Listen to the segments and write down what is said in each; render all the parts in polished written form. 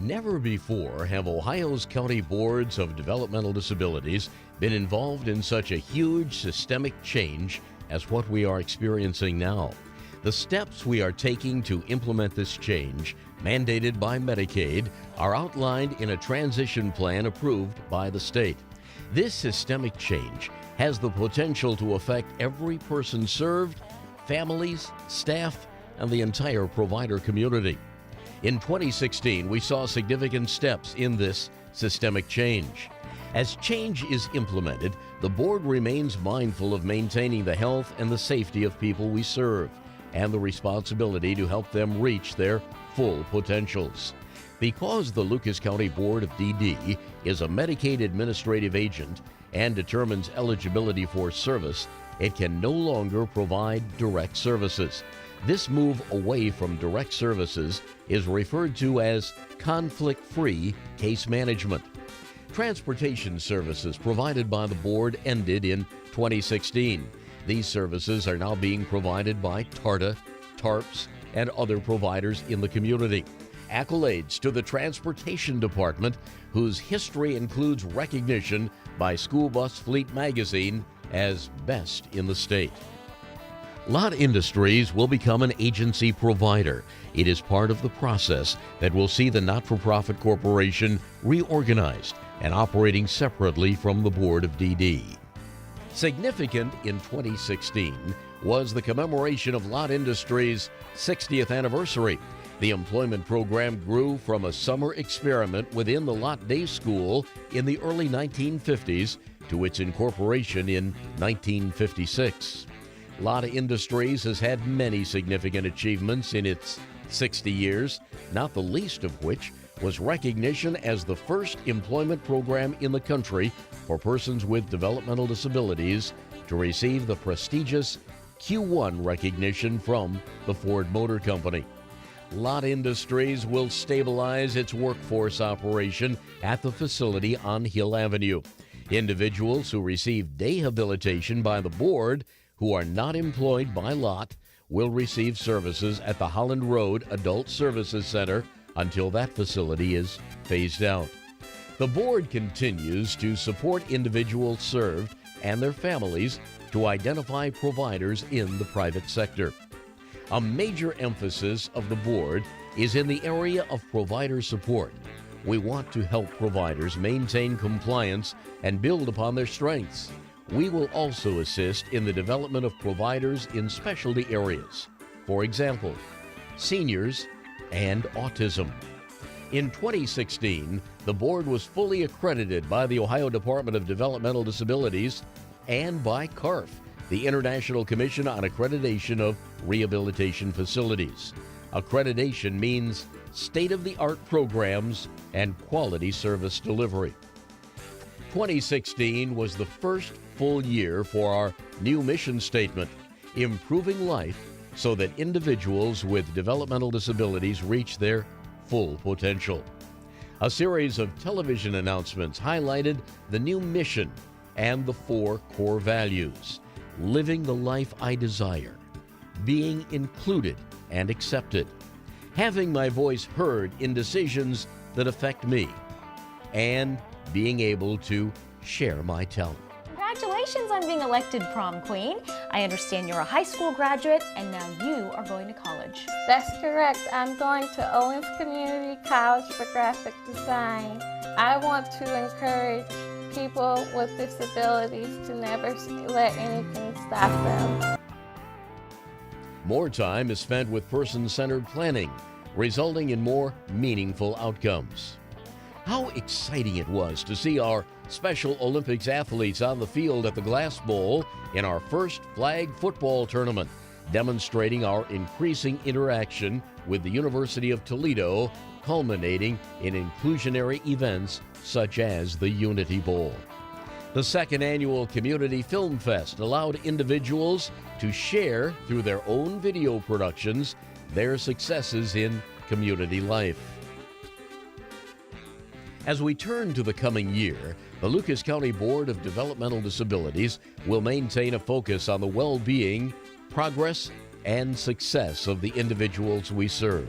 Never before have Ohio's county boards of developmental disabilities been involved in such a huge systemic change as what we are experiencing now. The steps we are taking to implement this change, mandated by Medicaid, are outlined in a transition plan approved by the state. This systemic change has the potential to affect every person served, families, staff, and the entire provider community. In 2016, we saw significant steps in this systemic change. As change is implemented, the board remains mindful of maintaining the health and the safety of people we serve and the responsibility to help them reach their full potentials. Because the Lucas County Board of DD is a Medicaid administrative agent and determines eligibility for service, it can no longer provide direct services. This move away from direct services is referred to as conflict-free case management. Transportation services provided by the board ended in 2016. These services are now being provided by TARTA, TARPS, and other providers in the community. Accolades to the Transportation Department, whose history includes recognition by School Bus Fleet magazine as best in the state. Lot Industries will become an agency provider. It is part of the process that will see the not-for-profit corporation reorganized and operating separately from the Board of DD. Significant in 2016 was the commemoration of Lot Industries' 60th anniversary. The employment program grew from a summer experiment within the Lot Day School in the early 1950s to its incorporation in 1956. Lot Industries has had many significant achievements in its 60 years, not the least of which was recognition as the first employment program in the country for persons with developmental disabilities to receive the prestigious Q1 recognition from the Ford Motor Company. Lot Industries will stabilize its workforce operation at the facility on Hill Avenue. Individuals who receive day habilitation by the board who are not employed by Lot will receive services at the Holland Road Adult Services Center until that facility is phased out. The board continues to support individuals served and their families to identify providers in the private sector. A major emphasis of the board is in the area of provider support. We want to help providers maintain compliance and build upon their strengths. We will also assist in the development of providers in specialty areas, for example, seniors and autism. In 2016, the board was fully accredited by the Ohio Department of Developmental Disabilities and by CARF, the International Commission on Accreditation of Rehabilitation Facilities. Accreditation means state-of-the-art programs and quality service delivery. 2016 was the first full year for our new mission statement, improving life so that individuals with developmental disabilities reach their full potential. A series of television announcements highlighted the new mission and the 4 core values: living the life I desire, being included and accepted, having my voice heard in decisions that affect me, and being able to share my talent. Congratulations on being elected prom queen. I understand you're a high school graduate and now you are going to college. That's correct. I'm going to Owens Community College for graphic design. I want to encourage people with disabilities to never let anything stop them. More time is spent with person-centered planning, resulting in more meaningful outcomes. How exciting it was to see our Special Olympics athletes on the field at the Glass Bowl in our first flag football tournament, demonstrating our increasing interaction with the University of Toledo, culminating in inclusionary events such as the Unity Bowl. The second annual Community Film Fest allowed individuals to share through their own video productions their successes in community life. As we turn to the coming year, the Lucas County Board of Developmental Disabilities will maintain a focus on the well-being, progress, and success of the individuals we serve.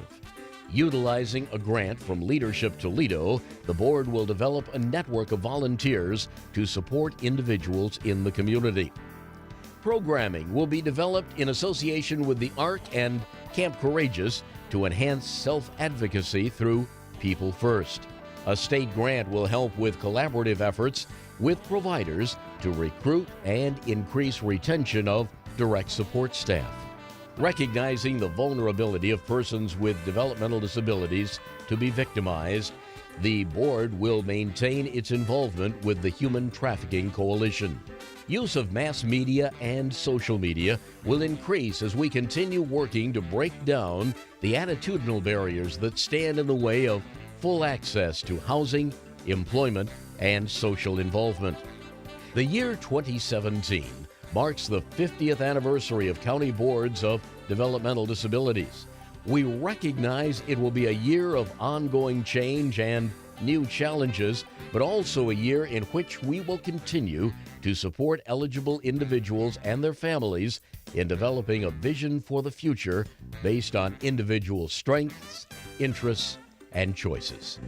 Utilizing a grant from Leadership Toledo, the board will develop a network of volunteers to support individuals in the community. Programming will be developed in association with the ARC and Camp Courageous to enhance self-advocacy through People First. A state grant will help with collaborative efforts with providers to recruit and increase retention of direct support staff. Recognizing the vulnerability of persons with developmental disabilities to be victimized, the board will maintain its involvement with the Human Trafficking Coalition. Use of mass media and social media will increase as we continue working to break down the attitudinal barriers that stand in the way of full access to housing, employment, and social involvement. The year 2017 marks the 50th anniversary of County Boards of Developmental Disabilities. We recognize it will be a year of ongoing change and new challenges, but also a year in which we will continue to support eligible individuals and their families in developing a vision for the future based on individual strengths, interests, and choices.